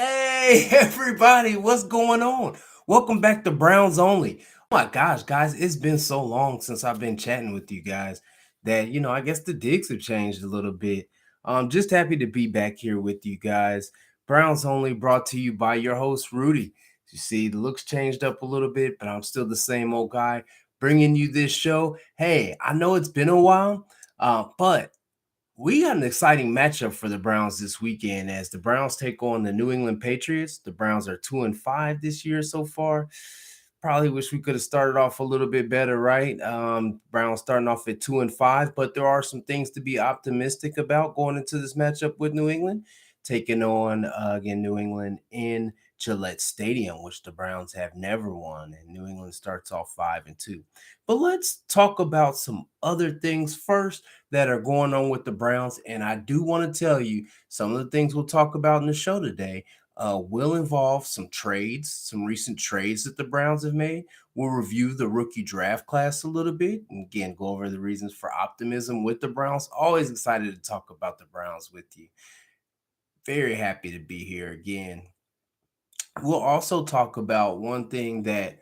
Hey, everybody, what's going on? Welcome back to Browns Only. Oh my gosh, guys, it's been so long since I've been chatting with you guys that, I guess the digs have changed a little bit. I'm just happy to be back here with you guys. Browns Only brought to you by your host, Rudy. You see, the looks changed up a little bit, but I'm still the same old guy bringing you this show. Hey, I know it's been a while, but we got an exciting matchup for the Browns this weekend as the Browns take on the New England Patriots. The Browns are 2-5 this year so far. Probably wish we could have started off a little bit better, right? Browns starting off at 2-5, but there are some things to be optimistic about going into this matchup with New England, taking on again New England in Gillette Stadium, which the Browns have never won, and New England starts off 5-2. But let's talk about some other things first that are going on with the Browns. And I do want to tell you some of the things we'll talk about in the show today will involve some trades, some recent trades that the Browns have made. We'll review the rookie draft class a little bit and again go over the reasons for optimism with the Browns. Always excited to talk about the Browns with you. Very happy to be here again. We'll also talk about one thing that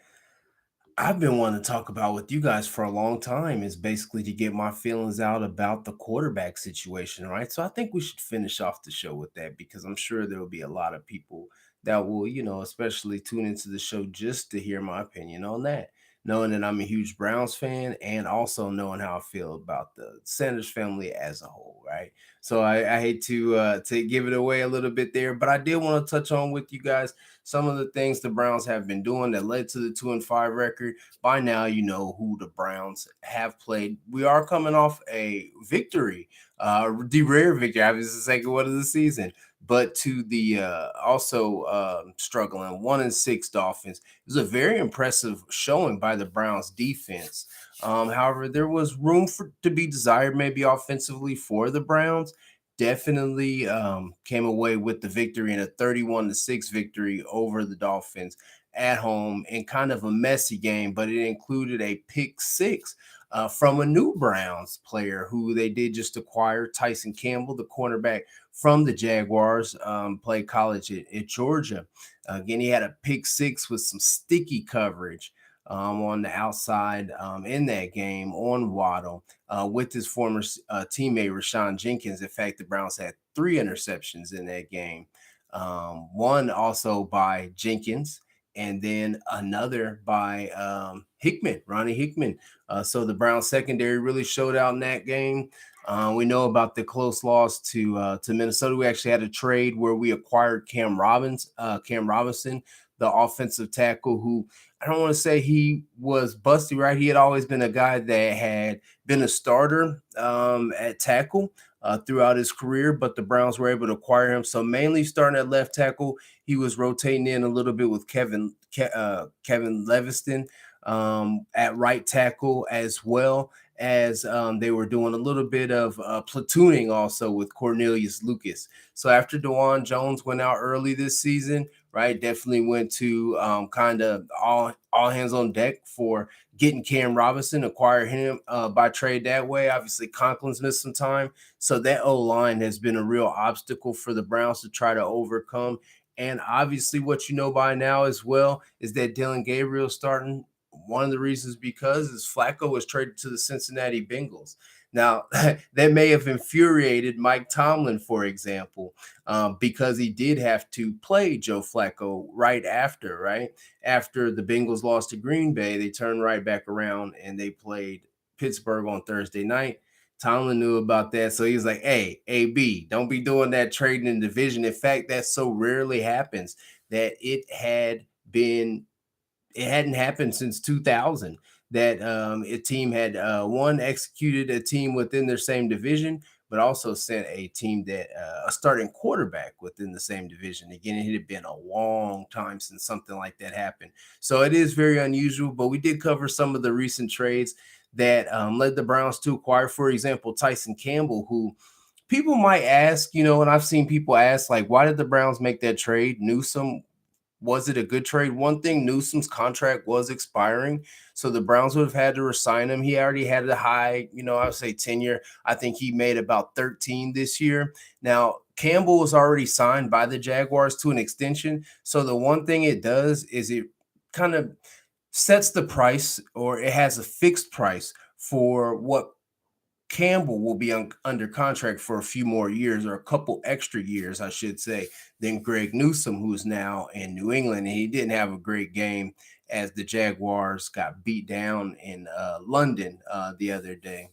I've been wanting to talk about with you guys for a long time is basically to get my feelings out about the quarterback situation, right? So I think we should finish off the show with that because I'm sure there will be a lot of people that will, especially tune into the show just to hear my opinion on that. Knowing that I'm a huge Browns fan and also knowing how I feel about the Sanders family as a whole, right? So I hate to give it away a little bit there, but I did want to touch on with you guys some of the things the Browns have been doing that led to the 2-5 record. By now, you know who the Browns have played. We are coming off a victory, the rare victory, obviously the second one of the season, but to the also struggling 1-6 Dolphins. It was a very impressive showing by the Browns defense. However, there was room for to be desired, maybe offensively for the Browns. Definitely came away with the victory in a 31-6 victory over the Dolphins at home in kind of a messy game, but it included a pick six from a new Browns player who they did just acquire, Tyson Campbell, the cornerback from the Jaguars, played college at Georgia. Again, he had a pick six with some sticky coverage on the outside in that game on Waddle with his former teammate Rashawn Jenkins. In fact, the Browns had 3 interceptions in that game. One also by Jenkins, and then another by Ronnie Hickman. So the Browns secondary really showed out in that game. We know about the close loss to Minnesota. We actually had a trade where we acquired Cam Robinson, the offensive tackle, who I don't want to say he was busty, right? He had always been a guy that had been a starter at tackle throughout his career, but the Browns were able to acquire him. So mainly starting at left tackle, he was rotating in a little bit with Kevin Leviston at right tackle as well as they were doing a little bit of platooning also with Cornelius Lucas. So after DeJuan Jones went out early this season, right, definitely went to kind of all hands on deck for getting Cam Robinson, acquire him by trade that way. Obviously, Conklin's missed some time, so that O line has been a real obstacle for the Browns to try to overcome. And obviously, what you know by now as well is that Dylan Gabriel starting. One of the reasons because is Flacco was traded to the Cincinnati Bengals. Now, that may have infuriated Mike Tomlin, for example, because he did have to play Joe Flacco right after the Bengals lost to Green Bay. They turned right back around and they played Pittsburgh on Thursday night. Tomlin knew about that, so he was like, "Hey, AB, don't be doing that trading in division." In fact, that so rarely happens that it hadn't happened since 2000 that a team had one executed a team within their same division, but also sent a team that a starting quarterback within the same division. Again, it had been a long time since something like that happened. So it is very unusual, but we did cover some of the recent trades that led the Browns to acquire, for example, Tyson Campbell, who people might ask, and I've seen people ask, like, why did the Browns make that trade? Newsom, was it a good trade? One thing, Newsom's contract was expiring, so the Browns would have had to resign him. He already had a high, I would say tenure. I think he made about 13 this year. Now, Campbell was already signed by the Jaguars to an extension. So the one thing it does is it kind of sets the price, or it has a fixed price for what Campbell will be under contract for a few more years, or a couple extra years, I should say, than Greg Newsome, who's now in New England. And he didn't have a great game as the Jaguars got beat down in London the other day,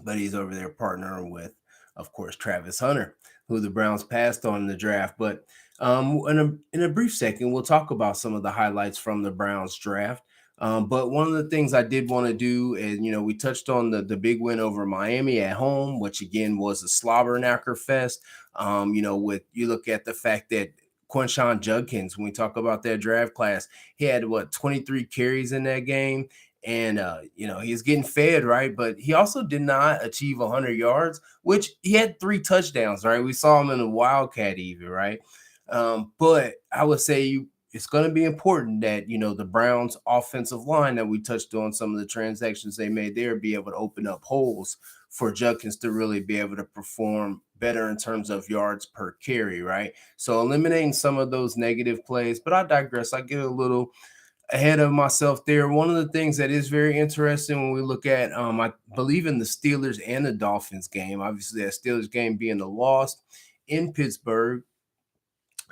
but he's over there partnering with, of course, Travis Hunter, who the Browns passed on in the draft. But in a brief second, we'll talk about some of the highlights from the Browns draft. But one of the things I did want to do, and we touched on the big win over Miami at home, which again was a slobberknocker fest. With you look at the fact that Quinshon Judkins, when we talk about that draft class, he had 23 carries in that game, and he's getting fed, right? But he also did not achieve 100 yards, which he had 3 touchdowns, right? We saw him in a Wildcat even, right? But I would say it's going to be important that the Browns offensive line that we touched on, some of the transactions they made there, be able to open up holes for Judkins to really be able to perform better in terms of yards per carry, right? So eliminating some of those negative plays. But I digress. I get a little ahead of myself there. One of the things that is very interesting when we look at, I believe in the Steelers and the Dolphins game, obviously that Steelers game being a loss in Pittsburgh.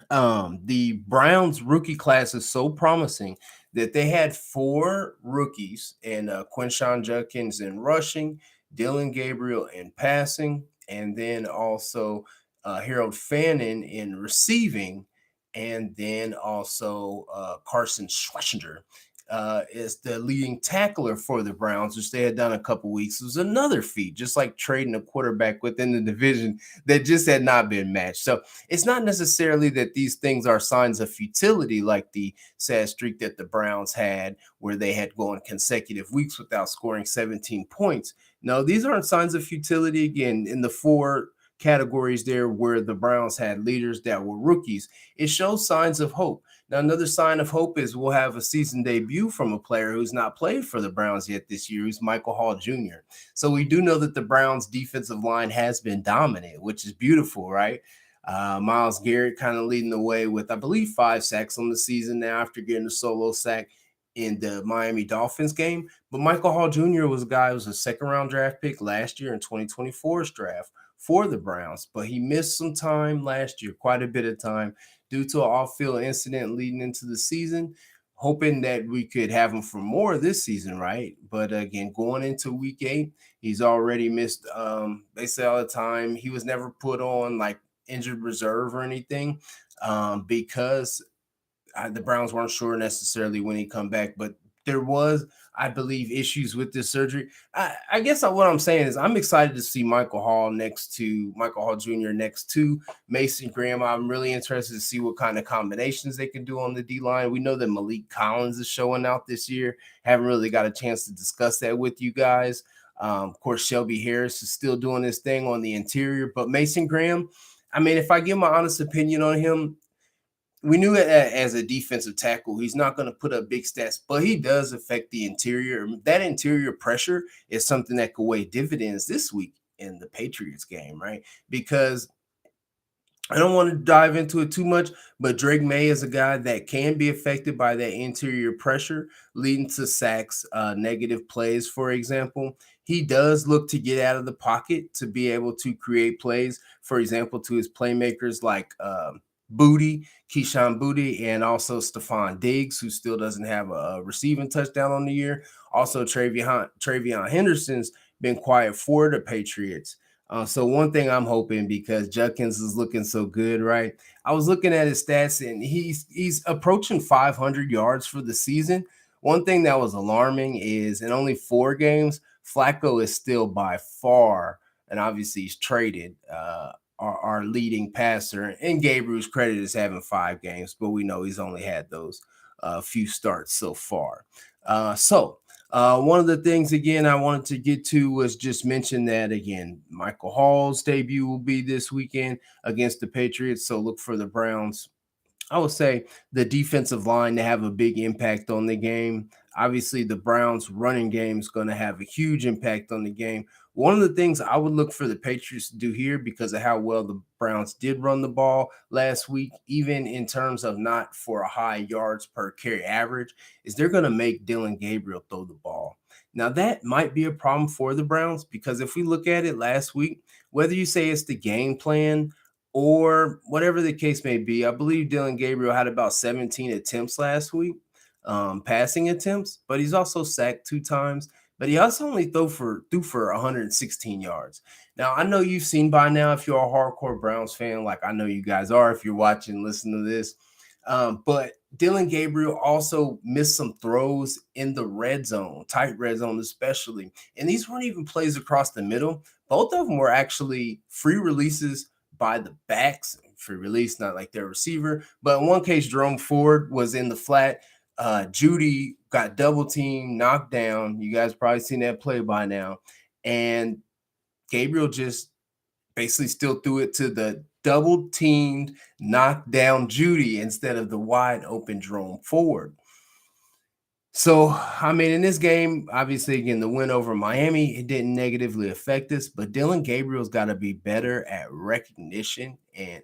The Browns rookie class is so promising that they had 4 rookies, and Quinshon Judkins in rushing, Dylan Gabriel in passing, and then also Harold Fannin in receiving, and then also Carson Schlesinger is the leading tackler for the Browns, which they had done a couple weeks. It was another feat, just like trading a quarterback within the division that just had not been matched. So it's not necessarily that these things are signs of futility, like the sad streak that the Browns had, where they had gone consecutive weeks without scoring 17 points. No, these aren't signs of futility. Again, in the 4 categories there where the Browns had leaders that were rookies, it shows signs of hope. Now, another sign of hope is we'll have a season debut from a player who's not played for the Browns yet this year, who's Michael Hall Jr. So we do know that the Browns' defensive line has been dominant, which is beautiful, right? Myles Garrett kind of leading the way with, I believe, 5 sacks on the season now after getting a solo sack in the Miami Dolphins game. But Michael Hall Jr. was a guy who was a second-round draft pick last year in 2024's draft for the Browns, but he missed some time last year, quite a bit of time, due to an off-field incident leading into the season. Hoping that we could have him for more this season, right? But again, going into week 8, he's already missed. They say all the time he was never put on like injured reserve or anything, because the Browns weren't sure necessarily when he'd come back, but there was, I believe, issues with this surgery. I guess what I'm saying is I'm excited to see Michael Hall Jr. next to Mason Graham. I'm really interested to see what kind of combinations they can do on the D line. We know that Malik Collins is showing out this year. Haven't really got a chance to discuss that with you guys. Of course, Shelby Harris is still doing his thing on the interior, but Mason Graham, I mean, if I give my honest opinion on him, we knew it as a defensive tackle, he's not going to put up big stats, but he does affect the interior. That interior pressure is something that could weigh dividends this week in the Patriots game, right? Because I don't want to dive into it too much, but Drake May is a guy that can be affected by that interior pressure, leading to sacks, negative plays, for example. He does look to get out of the pocket to be able to create plays, for example, to his playmakers like Keyshawn Booty, and also Stephon Diggs, who still doesn't have a receiving touchdown on the year. Also, Travion Henderson's been quiet for the Patriots. So one thing I'm hoping, because Judkins is looking so good, right? I was looking at his stats, and he's approaching 500 yards for the season. One thing that was alarming is in only 4 games, Flacco is still by far, and obviously he's traded, our leading passer. And Gabriel's credit is having 5 games, but we know he's only had those few starts so far. One of the things, again, I wanted to get to was just mention that, again, Michael Hall's debut will be this weekend against the Patriots. So look for the Browns, I would say, the defensive line to have a big impact on the game. Obviously, the Browns running game is going to have a huge impact on the game. One of the things I would look for the Patriots to do here, because of how well the Browns did run the ball last week, even in terms of not for a high yards per carry average, is they're going to make Dylan Gabriel throw the ball. Now, that might be a problem for the Browns, because if we look at it last week, whether you say it's the game plan or whatever the case may be, I believe Dylan Gabriel had about 17 attempts last week, passing attempts, but he's also sacked 2 times. But he also only threw for 116 yards. Now, I know you've seen by now, if you're a hardcore Browns fan, like I know you guys are, if you're watching, listen to this. But Dylan Gabriel also missed some throws in the red zone, tight red zone especially. And these weren't even plays across the middle. Both of them were actually free releases by the backs. Free release, not like their receiver. But in one case, Jerome Ford was in the flat. Judy got double teamed, knocked down. You guys probably seen that play by now. And Gabriel just basically still threw it to the double teamed, knocked down Judy instead of the wide open Jerome Ford. So, I mean, in this game, obviously, again, the win over Miami, it didn't negatively affect us, but Dylan Gabriel's got to be better at recognition and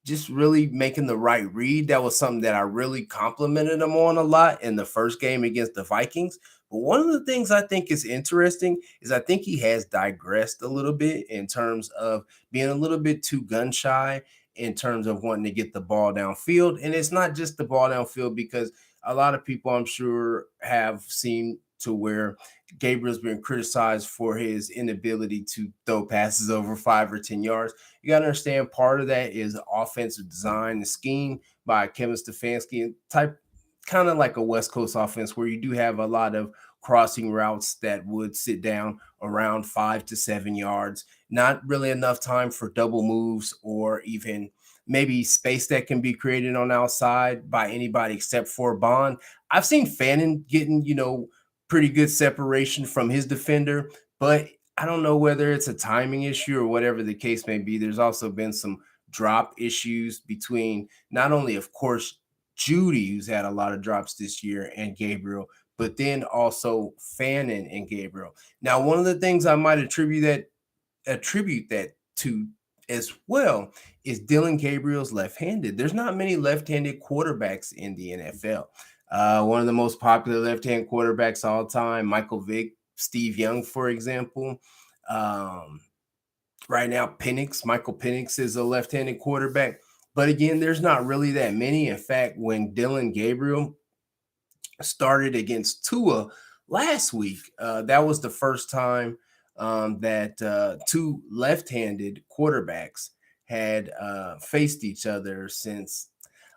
just really making the right read. That was something that I really complimented him on a lot in the first game against the Vikings. But one of the things I think is interesting is I think he has digressed a little bit in terms of being a little bit too gun shy in terms of wanting to get the ball downfield. And it's not just the ball downfield, because a lot of people, I'm sure, have seen to where Gabriel's been criticized for his inability to throw passes over 5 or 10 yards. You got to understand, part of that is offensive design and scheme by Kevin Stefanski, and type kind of like a West Coast offense where you do have a lot of crossing routes that would sit down around 5 to 7 yards. Not really enough time for double moves or even maybe space that can be created on outside by anybody except for Bond. I've seen Fannin getting, pretty good separation from his defender, but I don't know whether it's a timing issue or whatever the case may be. There's also been some drop issues between not only, of course, Judy, who's had a lot of drops this year, and Gabriel, but then also Fannin and Gabriel. Now, one of the things I might attribute that to as well is Dylan Gabriel's left-handed. There's not many left-handed quarterbacks in the NFL. One of the most popular left-hand quarterbacks all time, Michael Vick, Steve Young, for example. Um, right now, Michael Penix is a left-handed quarterback. But again, there's not really that many. In fact, when Dylan Gabriel started against Tua last week, that was the first time that two left-handed quarterbacks had faced each other since,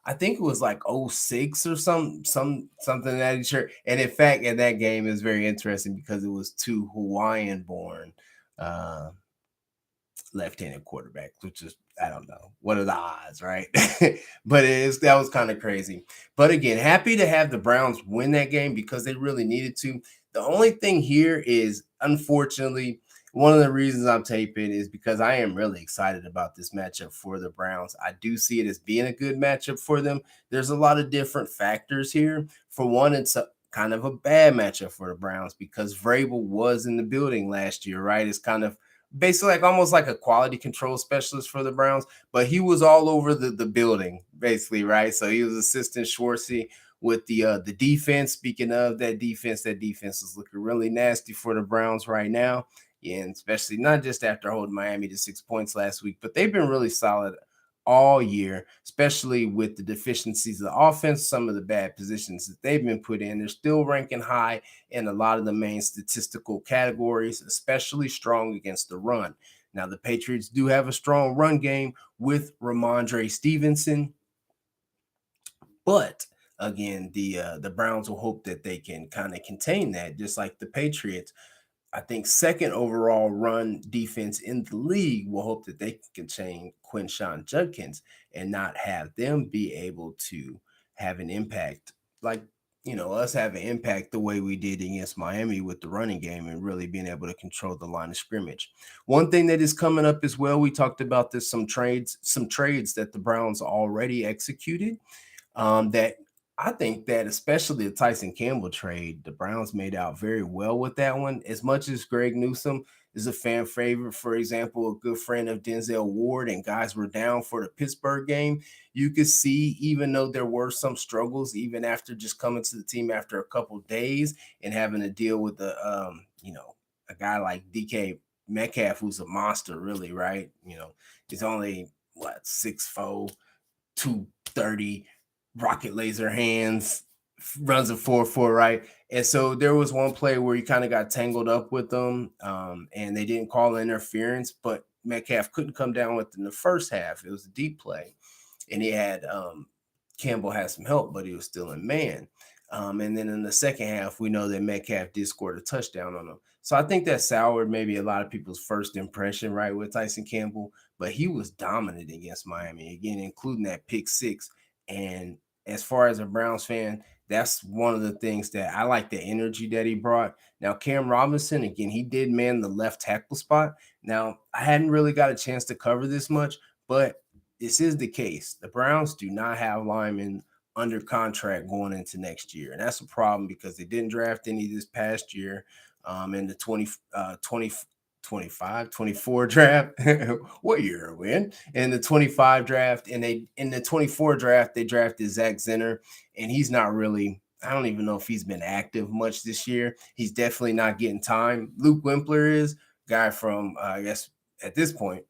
I think it was like '06 or something that nature. And in fact, in that game is very interesting because it was two Hawaiian born uh, left-handed quarterbacks, which is, I don't know, what are the odds, right? But that was kind of crazy. But again, happy to have the Browns win that game because they really needed to. The only thing here is, unfortunately, one of the reasons I'm taping is because I am really excited about this matchup for the Browns. I do see it as being a good matchup for them. There's a lot of different factors here. For one, it's kind of a bad matchup for the Browns because Vrabel was in the building last year, right? It's kind of basically like almost like a quality control specialist for the Browns, but he was all over the building, basically, right? So he was assistant Schwartzy with the defense. Speaking of that defense is looking really nasty for the Browns right now. Yeah, and especially not just after holding Miami to 6 points last week, but they've been really solid all year, especially with the deficiencies of the offense, some of the bad positions that they've been put in. They're still ranking high in a lot of the main statistical categories, especially strong against the run. Now, the Patriots do have a strong run game with Ramondre Stevenson, but again, the Browns will hope that they can kind of contain that, just like the Patriots. I think second overall run defense in the league will hope that they can contain Quinshon Judkins and not have them be able to have an impact like, us have an impact the way we did against Miami with the running game and really being able to control the line of scrimmage. One thing that is coming up as well, we talked about this, some trades that the Browns already executed, that I think that especially the Tyson Campbell trade, the Browns made out very well with that one. As much as Greg Newsome is a fan favorite. For example, a good friend of Denzel Ward, and guys were down for the Pittsburgh game. You could see, even though there were some struggles, even after just coming to the team after a couple days and having to deal with a guy like DK Metcalf, who's a monster, really, right? He's only what 6'4", 230, rocket laser hands, runs a 4-4, right? And so there was one play where he kind of got tangled up with them, and they didn't call interference, but Metcalf couldn't come down with it in the first half. It was a deep play, and he had Campbell had some help, but he was still in man. And then in the second half, we know that Metcalf did score a touchdown on him. So I think that soured maybe a lot of people's first impression, right, with Tyson Campbell. But he was dominant against Miami, again, including that pick six. And as far as a Browns fan, that's one of the things that I like, the energy that he brought. Now, Cam Robinson, again, he did man the left tackle spot. Now, I hadn't really got a chance to cover this much, but this is the case. The Browns do not have linemen under contract going into next year. And that's a problem because they didn't draft any this past year in the 25, 24 draft. What year are we in? In the 25 draft. And they in the 24 draft, they drafted Zach Zenner. And he's not really, I don't even know if he's been active much this year. He's definitely not getting time. Luke Wimpler is guy from, I guess, at this point,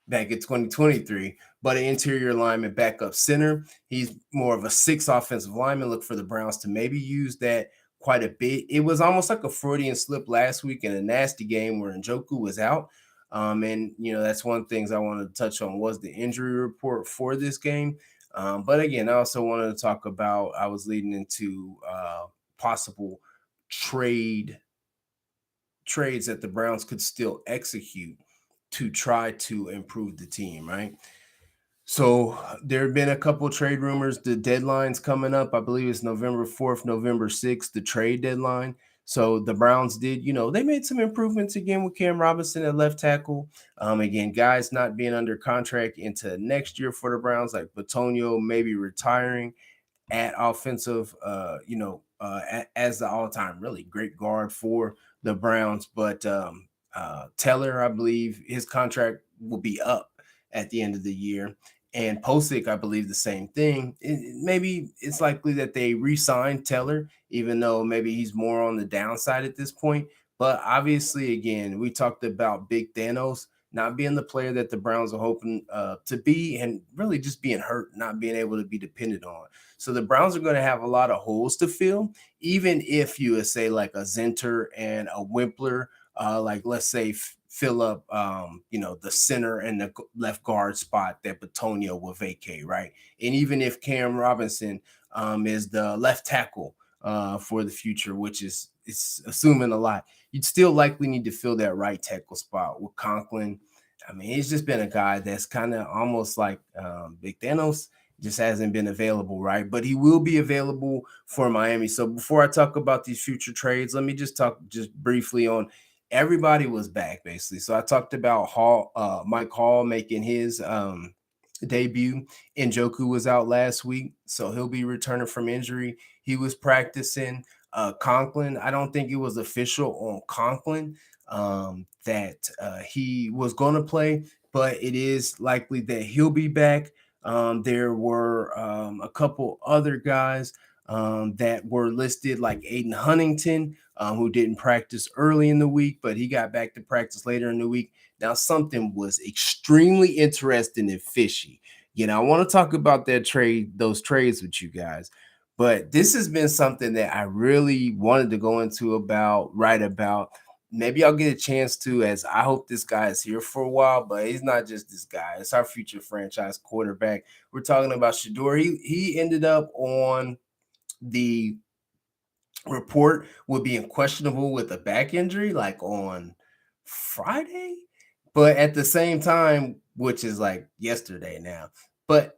back in 2023, but an interior lineman, backup center. He's more of a six offensive lineman. Look for the Browns to maybe use that quite a bit. It was almost like a Freudian slip last week in a nasty game where Njoku was out. And that's one of the things I wanted to touch on was the injury report for this game. But again, I also wanted to talk about, I was leading into possible trades that the Browns could still execute to try to improve the team, right? So there have been a couple of trade rumors. The deadline's coming up. I believe it's November 4th, November 6th, the trade deadline. So the Browns did, they made some improvements again with Cam Robinson at left tackle. Again, guys not being under contract into next year for the Browns, like Batonio maybe retiring at offensive, as the all-time really great guard for the Browns. But Teller, I believe his contract will be up at the end of the year. And Posick, I believe the same thing. Maybe it's likely that they re-sign Teller, even though maybe he's more on the downside at this point. But obviously, again, we talked about Big Thanos not being the player that the Browns are hoping to be, and really just being hurt, not being able to be dependent on. So the Browns are going to have a lot of holes to fill, even if you would say like a Zenter and a Wimpler, like let's say fill up, the center and the left guard spot that Batonio will vacate, right? And even if Cam Robinson is the left tackle for the future, which is it's assuming a lot, you'd still likely need to fill that right tackle spot with Conklin. I mean, he's just been a guy that's kind of almost like Big Thanos, just hasn't been available, right? But he will be available for Miami. So before I talk about these future trades, let me just talk just briefly on everybody was back basically. So I talked about Mike Hall making his debut. Njoku was out last week, so he'll be returning from injury. He was practicing. Conklin, I don't think it was official on Conklin that he was going to play, but it is likely that he'll be back. There were a couple other guys that were listed, like Aiden Huntington, who didn't practice early in the week, but he got back to practice later in the week. Now, something was extremely interesting and fishy. I want to talk about those trades with you guys. But this has been something that I really wanted to go into write about. Maybe I'll get a chance to, as I hope this guy is here for a while, but he's not just this guy. It's our future franchise quarterback. We're talking about Shador. He ended up on the report with being questionable with a back injury, like on Friday. But at the same time, which is like yesterday now, but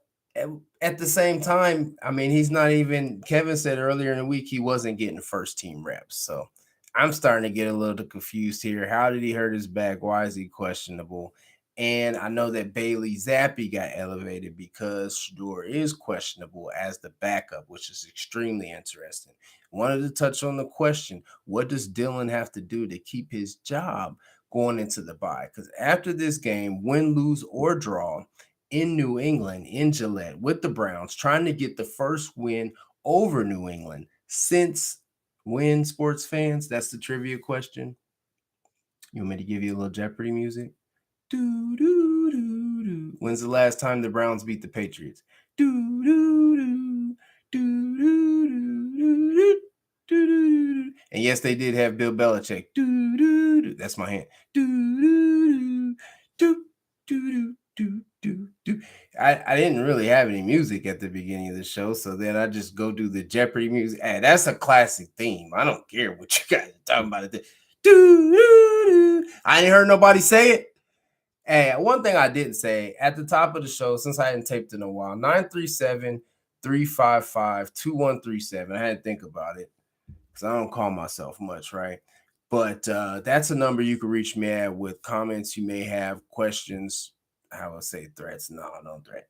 at the same time, I mean, he's not even, Kevin said earlier in the week he wasn't getting first team reps. So I'm starting to get a little confused here. How did he hurt his back? Why is he questionable? And I know that Bailey Zappi got elevated because Shador is questionable as the backup, which is extremely interesting. Wanted to touch on the question, what does Dylan have to do to keep his job? going into the bye. Because after this game, win, lose, or draw in New England, in Gillette, with the Browns, trying to get the first win over New England since when, sports fans? That's the trivia question. You want me to give you a little Jeopardy music? Do, do, do, do. When's the last time the Browns beat the Patriots? Do, do, do, do, do, do, do, do, do. And yes, they did have Bill Belichick. Do, do, do. That's my hand. Do, do, do, do, do, do, do. I didn't really have any music at the beginning of the show, so then I just go do the Jeopardy music. Hey, that's a classic theme. I don't care what you guys are talking about. Do, do, do. I ain't heard nobody say it. Hey, one thing I didn't say at the top of the show, since I hadn't taped in a while, 937-355-2137. I had to think about it because I don't call myself much, right? But that's a number you can reach me at with comments you may have, questions, I would say threats. No, no threat.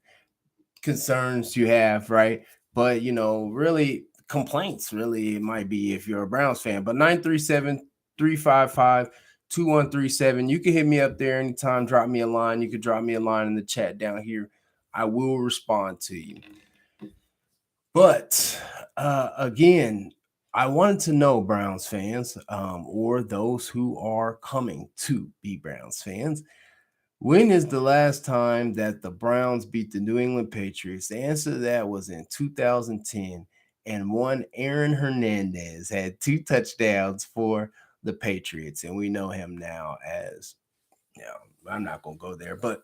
Concerns you have, right? But, really complaints, really, it might be if you're a Browns fan. But 937-355-2137. You can hit me up there anytime, drop me a line. You could drop me a line in the chat down here. I will respond to you. But again, I wanted to know, Browns fans, or those who are coming to be Browns fans, when is the last time that the Browns beat the New England Patriots? The answer to that was in 2010, and one Aaron Hernandez had 2 touchdowns for the Patriots, and we know him now as, I'm not going to go there, but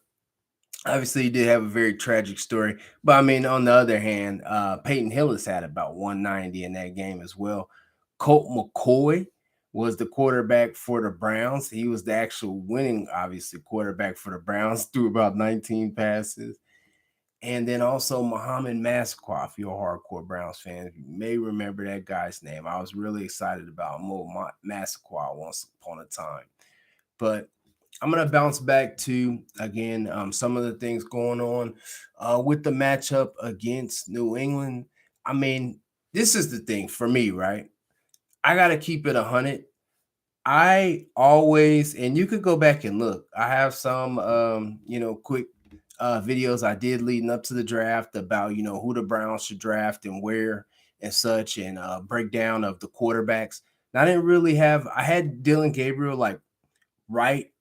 obviously he did have a very tragic story. But I mean, on the other hand, Peyton Hillis had about 190 in that game as well. Colt McCoy was the quarterback for the Browns. He was the actual winning, obviously, quarterback for the Browns, threw about 19 passes. And then also Muhammad Massaquoi, if you're a hardcore Browns fan, you may remember that guy's name. I was really excited about Mo Massaquoi once upon a time. But I'm going to bounce back to, again, some of the things going on with the matchup against New England. I mean, this is the thing for me, right? I got to keep it 100. I always, and you could go back and look, I have some, quick videos I did leading up to the draft about, who the Browns should draft and where and such, and breakdown of the quarterbacks. And I didn't really have, I had Dylan Gabriel like right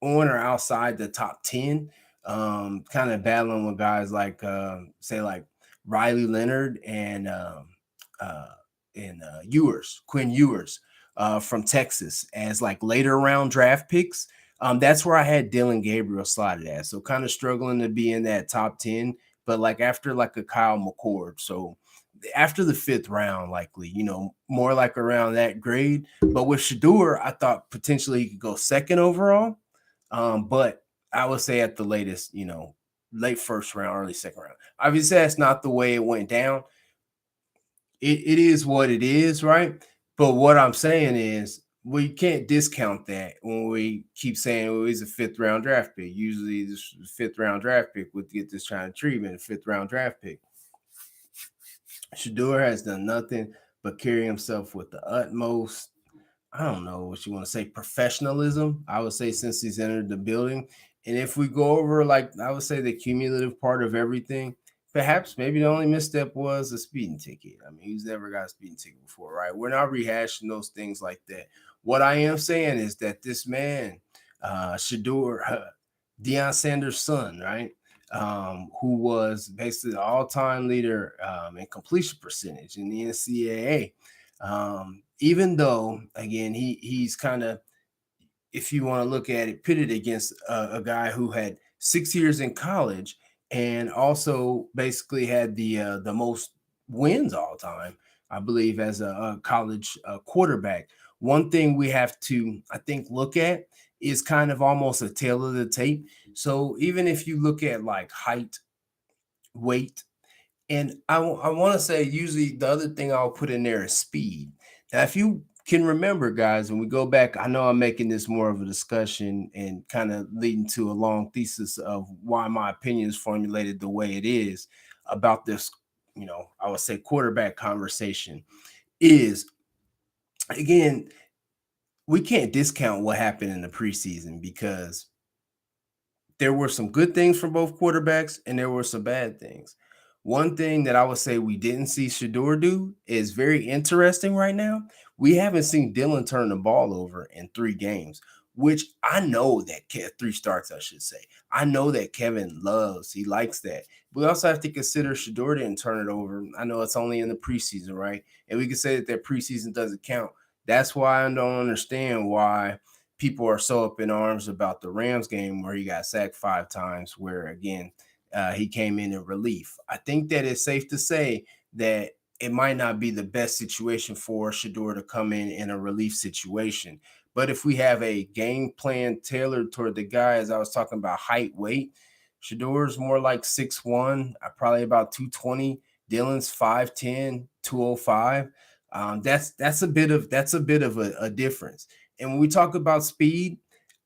on or outside the top 10, kind of battling with guys like, say, like Riley Leonard and Quinn Ewers from Texas as like later round draft picks. That's where I had Dylan Gabriel slotted at. So kind of struggling to be in that top 10, but like after like a Kyle McCord. So after the 5th round, likely, more like around that grade. But with Shador, I thought potentially he could go 2nd overall. But I would say at the latest, late 1st round, early 2nd round. Obviously, that's not the way it went down. It is what it is, right? But what I'm saying is we can't discount that when we keep saying, well, he's a 5th round draft pick. Usually this 5th round draft pick would get this kind of treatment, a 5th round draft pick. Shador has done nothing but carry himself with the utmost, I don't know what you want to say, professionalism, I would say, since he's entered the building. And if we go over, like, I would say the cumulative part of everything, perhaps maybe the only misstep was a speeding ticket. I mean, he's never got a speeding ticket before, right? We're not rehashing those things like that. What I am saying is that this man, Shador, Deion Sanders' son, right? Who was basically the all-time leader in completion percentage in the NCAA. Even though, again, he's kind of, if you want to look at it, pitted against a guy who had 6 years in college and also basically had the most wins all time, I believe, as a college quarterback. One thing we have to, I think, look at is kind of almost a tail of the tape. So even if you look at like height, weight, and I want to say usually the other thing I'll put in there is speed. Now, if you can remember, guys, when we go back, I know I'm making this more of a discussion and kind of leading to a long thesis of why my opinion is formulated the way it is about this, I would say quarterback conversation is, again, we can't discount what happened in the preseason because there were some good things from both quarterbacks and there were some bad things. One thing that I would say we didn't see Shador do is very interesting right now. We haven't seen Dylan turn the ball over in 3 games, which I know that 3 starts, I should say. I know that Kevin loves, he likes that. We also have to consider Shador didn't turn it over. I know it's only in the preseason, right? And we can say that that preseason doesn't count. That's why I don't understand why people are so up in arms about the Rams game where he got sacked 5 times, where again, he came in relief. I think that it's safe to say that it might not be the best situation for Shador to come in a relief situation. But if we have a game plan tailored toward the guy, as I was talking about height, weight, Shador's more like 6'1", probably about 220. Dylan's 5'10", 205. That's a bit of a difference. And when we talk about speed,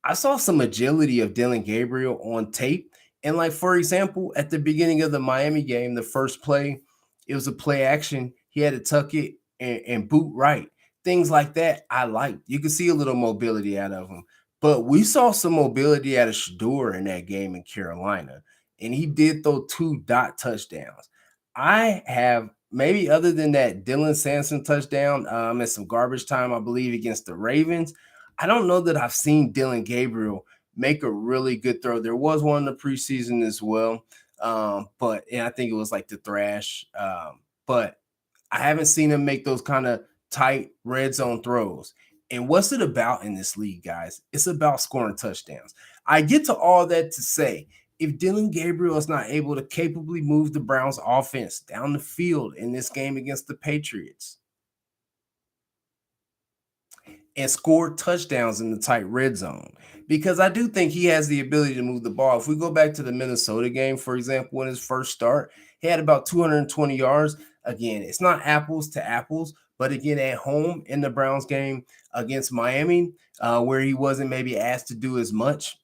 I saw some agility of Dylan Gabriel on tape. And like for example, at the beginning of the Miami game, the first play, it was a play action. He had to tuck it and boot right. Things like that I liked. You could see a little mobility out of him. But we saw some mobility out of Shador in that game in Carolina. And he did throw 2 dot touchdowns. I have maybe other than that Dylan Sampson touchdown and some garbage time, I believe, against the Ravens. I don't know that I've seen Dylan Gabriel make a really good throw. There was one in the preseason as well, but and I think it was like the thrash. But I haven't seen him make those kind of tight red zone throws. And what's it about in this league, guys? It's about scoring touchdowns. I get to all that to say, if Dylan Gabriel is not able to capably move the Browns offense down the field in this game against the Patriots, and scored touchdowns in the tight red zone, because I do think he has the ability to move the ball. If we go back to the Minnesota game, for example, in his first start, he had about 220 yards. Again, it's not apples to apples, but again, at home in the Browns game against Miami, where he wasn't maybe asked to do as much,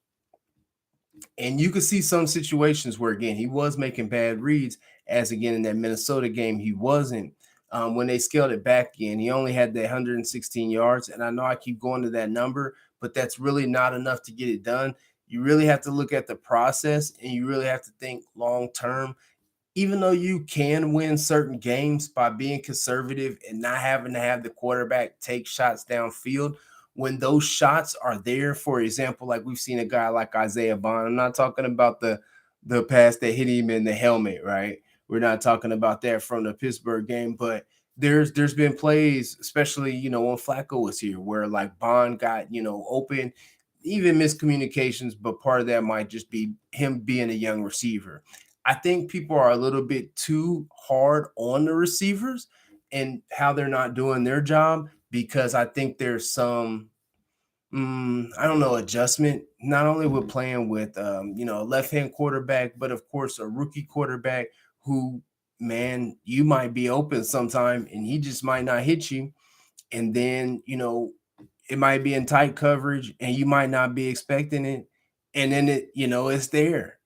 and you could see some situations where again he was making bad reads, as again in that Minnesota game he wasn't. When they scaled it back again, he only had that 116 yards. And I know I keep going to that number, but that's really not enough to get it done. You really have to look at the process and you really have to think long term. Even though you can win certain games by being conservative and not having to have the quarterback take shots downfield, when those shots are there, for example, like we've seen a guy like Isaiah Bond. I'm not talking about the pass that hit him in the helmet, right? We're not talking about that from the Pittsburgh game, but there's been plays, especially when Flacco was here, where like Bond got open, even miscommunications, but part of that might just be him being a young receiver. I think people are a little bit too hard on the receivers and how they're not doing their job, because I think there's some I don't know, adjustment, not only with playing with a left-hand quarterback, but of course a rookie quarterback who, man, you might be open sometime and he just might not hit you. And then, it might be in tight coverage and you might not be expecting it. And then it's there.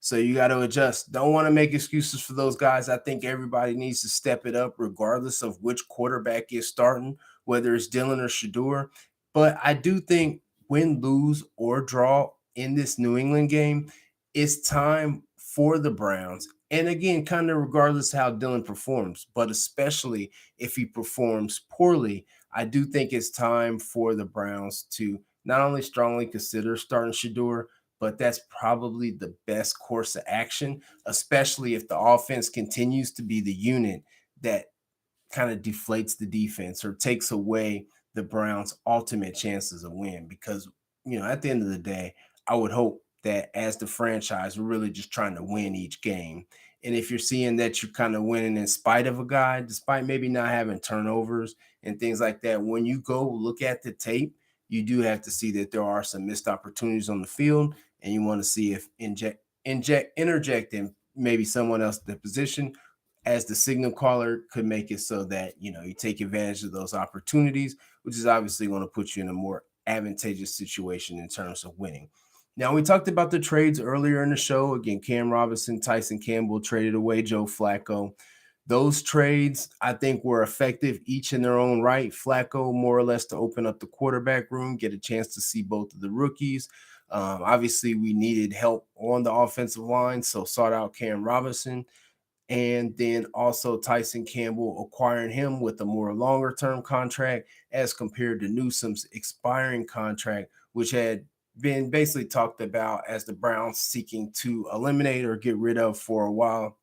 So you got to adjust. Don't want to make excuses for those guys. I think everybody needs to step it up, regardless of which quarterback is starting, whether it's Dylan or Shador. But I do think win, lose, or draw in this New England game, it's time for the Browns. And again, kind of regardless how Dylan performs, but especially if he performs poorly, I do think it's time for the Browns to not only strongly consider starting Shador, but that's probably the best course of action, especially if the offense continues to be the unit that kind of deflates the defense or takes away the Browns' ultimate chances of win. Because, at the end of the day, I would hope that as the franchise, we're really just trying to win each game. And if you're seeing that you're kind of winning in spite of a guy, despite maybe not having turnovers and things like that, when you go look at the tape, you do have to see that there are some missed opportunities on the field, and you want to see if interjecting maybe someone else in the position as the signal caller could make it so that you take advantage of those opportunities, which is obviously going to put you in a more advantageous situation in terms of winning. Now, we talked about the trades earlier in the show. Again, Cam Robinson, Tyson Campbell traded away Joe Flacco. Those trades, I think, were effective each in their own right. Flacco, more or less, to open up the quarterback room, get a chance to see both of the rookies. Obviously, we needed help on the offensive line, so sought out Cam Robinson, and then also Tyson Campbell, acquiring him with a more longer term contract as compared to Newsom's expiring contract, which had been basically talked about as the Browns seeking to eliminate or get rid of for a while.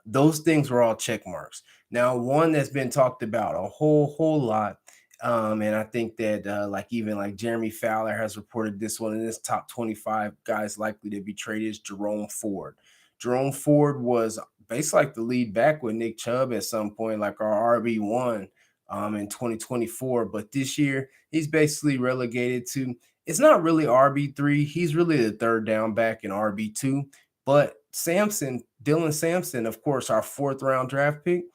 Those things were all check marks. Now, one that's been talked about a whole lot, and I think that like even like Jeremy Fowler has reported this one in his top 25 guys likely to be traded is Jerome Ford. Jerome Ford was basically like the lead back with Nick Chubb at some point, like our RB1 in 2024. But this year, he's basically relegated to, it's not really RB3. He's really the third down back in RB2. But Dylan Sampson, of course, our fourth round draft pick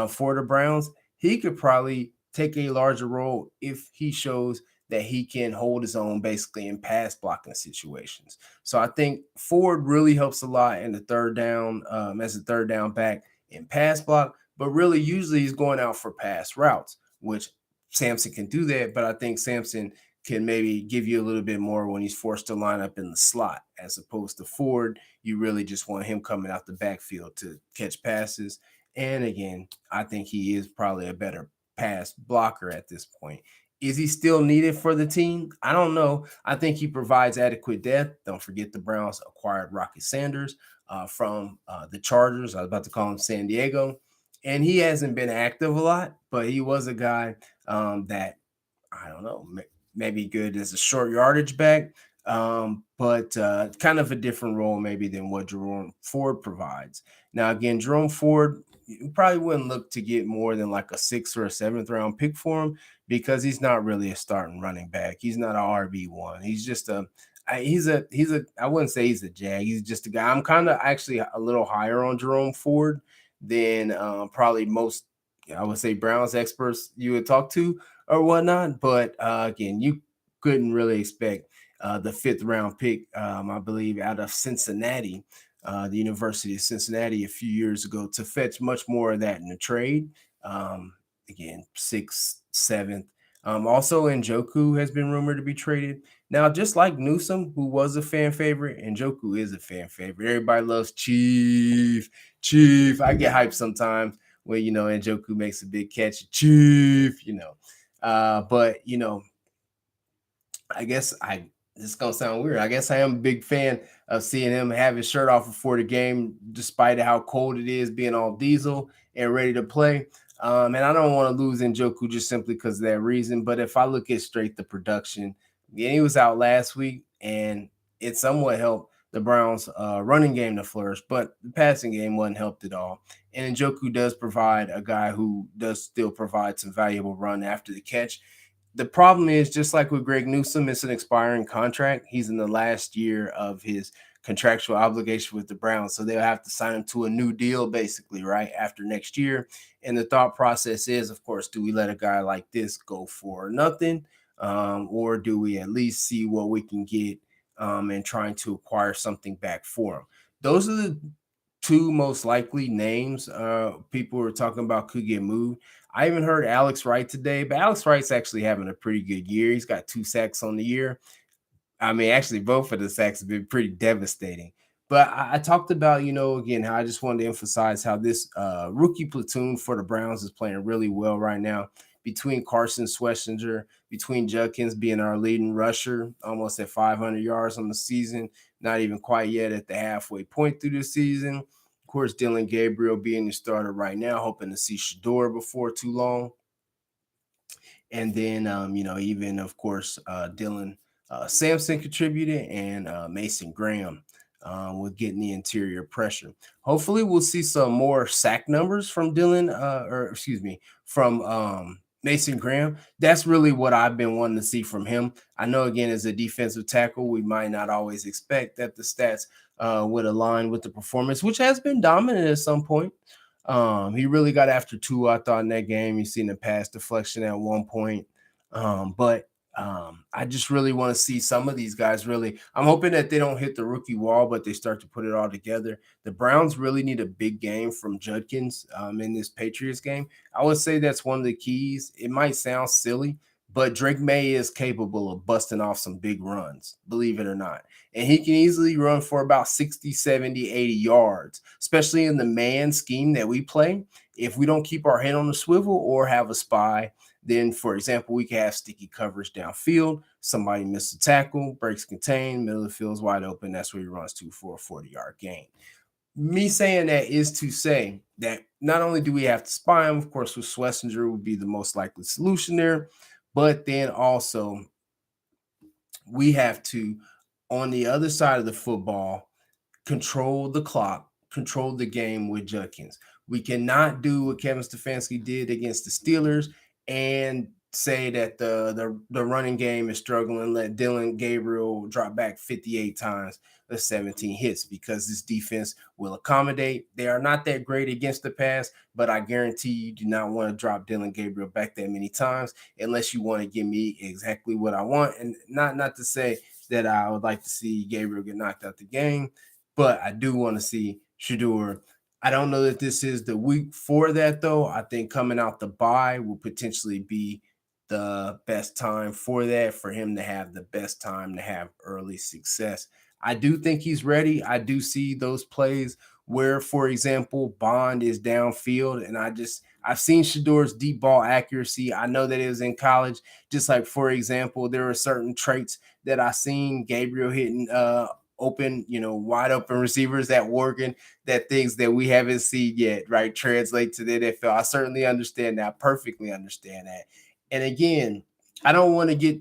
for the Browns, he could probably take a larger role if he shows that he can hold his own basically in pass blocking situations. So I think Ford really helps a lot in the third down as a third down back in pass block, but really usually he's going out for pass routes, which Sampson can do that. But I think Sampson can maybe give you a little bit more when he's forced to line up in the slot, as opposed to Ford. You really just want him coming out the backfield to catch passes. And again, I think he is probably a better pass blocker at this point. Is he still needed for the team? I don't know. I think he provides adequate depth. Don't forget the Browns acquired Rocky Sanders from the Chargers. I was about to call him San Diego. And he hasn't been active a lot, but he was a guy that, I don't know, maybe good as a short yardage back, but kind of a different role maybe than what Jerome Ford provides. Now, again, Jerome Ford, you probably wouldn't look to get more than like a sixth or a seventh round pick for him because he's not really a starting running back. He's not an RB1. He's just I wouldn't say he's a jag. He's just a guy. I'm kind of actually a little higher on Jerome Ford than probably most, I would say, Browns experts you would talk to or whatnot. But again, you couldn't really expect the fifth round pick, I believe, out of Cincinnati, the University of Cincinnati, a few years ago, to fetch much more of that in the trade. Again, sixth, seventh. Also, Njoku has been rumored to be traded. Now, just like Newsom, who was a fan favorite, Njoku is a fan favorite. Everybody loves Chief. Chief. I get hyped sometimes when, Njoku makes a big catch. Chief. But I guess this is gonna sound weird. I guess I am a big fan of seeing him have his shirt off before the game, despite how cold it is, being all diesel and ready to play. And I don't want to lose Njoku just simply because of that reason. But if I look at straight the production, yeah, he was out last week, and it somewhat helped the Browns' running game to flourish, but the passing game wasn't helped at all. And Njoku does provide a guy who does still provide some valuable run after the catch. The problem is, just like with Greg Newsome, it's an expiring contract. He's in the last year of his contractual obligation with the Browns, so they'll have to sign him to a new deal, basically, right after next year. And the thought process is, of course, do we let a guy like this go for nothing, or do we at least see what we can get and trying to acquire something back for him? Those are the two most likely names people are talking about could get moved. I even heard Alex Wright today, but Alex Wright's actually having a pretty good year. He's got 2 sacks on the year. I mean, actually, both of the sacks have been pretty devastating. But I talked about, again, how I just wanted to emphasize how this rookie platoon for the Browns is playing really well right now. Between Carson Schlesinger, between Judkins being our leading rusher, almost at 500 yards on the season, not even quite yet at the halfway point through the season. Of course, Dylan Gabriel being the starter right now, hoping to see Shador before too long. And then, even, of course, Dylan Sampson contributed, and Mason Graham with getting the interior pressure. Hopefully, we'll see some more sack numbers from from Mason Graham. That's really what I've been wanting to see from him. I know, again, as a defensive tackle, we might not always expect that the stats would align with the performance, which has been dominant at some point. He really got after two, I thought, in that game. You seen the pass deflection at one point. But I just really want to see some of these guys really. I'm hoping that they don't hit the rookie wall, but they start to put it all together. The Browns really need a big game from Judkins in this Patriots game. I would say that's one of the keys. It might sound silly, but Drake May is capable of busting off some big runs, believe it or not. And he can easily run for about 60, 70, 80 yards, especially in the man scheme that we play. If we don't keep our head on the swivel or have a spy, then, for example, we can have sticky coverage downfield. Somebody misses a tackle, breaks contain, middle of the field is wide open. That's where he runs to for a 40-yard gain. Me saying that is to say that not only do we have to spy him, of course, with Schlesinger would be the most likely solution there, but then also we have to, on the other side of the football, control the clock, control the game with Judkins. We cannot do what Kevin Stefanski did against the Steelers and say that the running game is struggling, let Dylan Gabriel drop back 58 times with 17 hits, because this defense will accommodate. They are not that great against the pass, but I guarantee you do not want to drop Dylan Gabriel back that many times unless you want to give me exactly what I want. And not to say that I would like to see Gabriel get knocked out the game, but I do want to see Shador. I don't know that this is the week for that, though. I think coming out the bye will potentially be the best time for that, for him to have the best time to have early success. I do think he's ready. I do see those plays where, for example, Bond is downfield, and I've seen Shador's deep ball accuracy. I know that it was in college. Just like, for example, there are certain traits that I seen Gabriel hitting open, wide open receivers at Oregon, that things that we haven't seen yet, right, translate to the NFL. I certainly understand that. I perfectly understand that. And again, I don't want to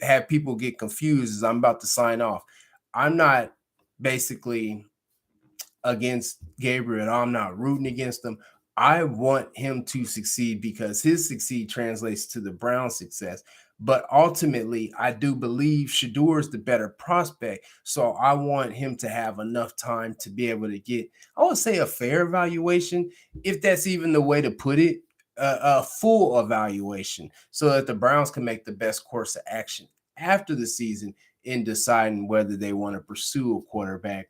have people get confused as I'm about to sign off. I'm not basically against Gabriel. I'm not rooting against him. I want him to succeed because his succeed translates to the Browns' success. But ultimately, I do believe Shador is the better prospect. So I want him to have enough time to be able to get, I would say, a fair evaluation, if that's even the way to put it, a full evaluation, so that the Browns can make the best course of action after the season in deciding whether they want to pursue a quarterback.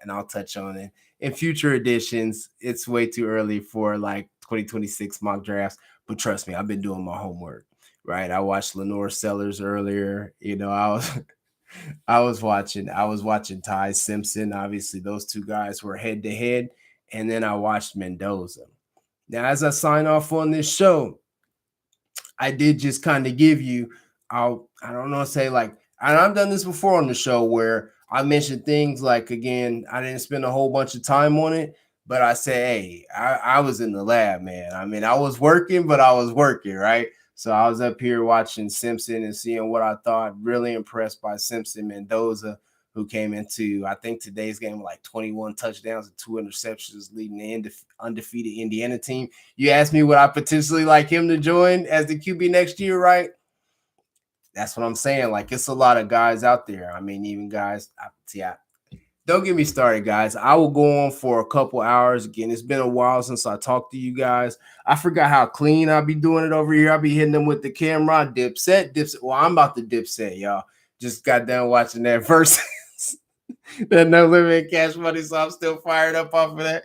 And I'll touch on it in future editions. It's way too early for like 2026 mock drafts, but trust me, I've been doing my homework. Right, I watched Lenore Sellers earlier. I was watching Ty Simpson. Obviously, those two guys were head to head, and then I watched Mendoza. Now, as I sign off on this show, I did just kind of give you, I don't know, say like, and I've done this before on the show where I mentioned things like, again, I didn't spend a whole bunch of time on it, but I say, hey, I was in the lab, man. I mean, I was working, but I was working, right? So I was up here watching Simpson and seeing what I thought. Really impressed by Simpson. Mendoza, who came into, I think, today's game with like 21 touchdowns and 2 interceptions, leading the undefeated Indiana team. You asked me, would I potentially like him to join as the QB next year, right? That's what I'm saying. Like, it's a lot of guys out there. I mean, even guys, don't get me started, guys. I will go on for a couple hours. Again, it's been a while since I talked to you guys. I forgot how clean I'll be doing it over here. I'll be hitting them with the camera. Dipset. Well, I'm about to dipset, y'all. Just got done watching that versus that No Limit Cash Money, so I'm still fired up off of that.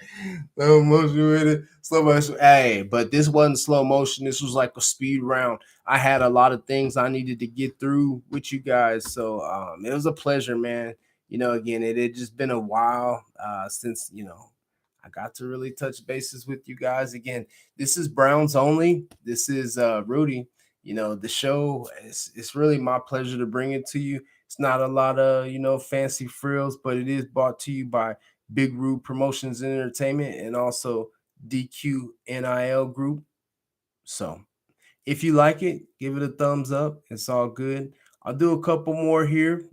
Slow motion with it. Slow motion. Hey, but this wasn't slow motion. This was like a speed round. I had a lot of things I needed to get through with you guys. So it was a pleasure, man. Again, it had just been a while since, I got to really touch bases with you guys. Again, this is Browns Only. This is Rudy. The show, it's really my pleasure to bring it to you. It's not a lot of, fancy frills, but it is brought to you by Big Rude Promotions and Entertainment and also DQ NIL Group. So if you like it, give it a thumbs up. It's all good. I'll do a couple more here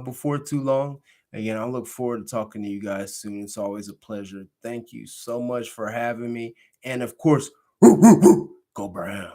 before too long. Again, I look forward to talking to you guys soon. It's always a pleasure. Thank you so much for having me. And of course, go Browns.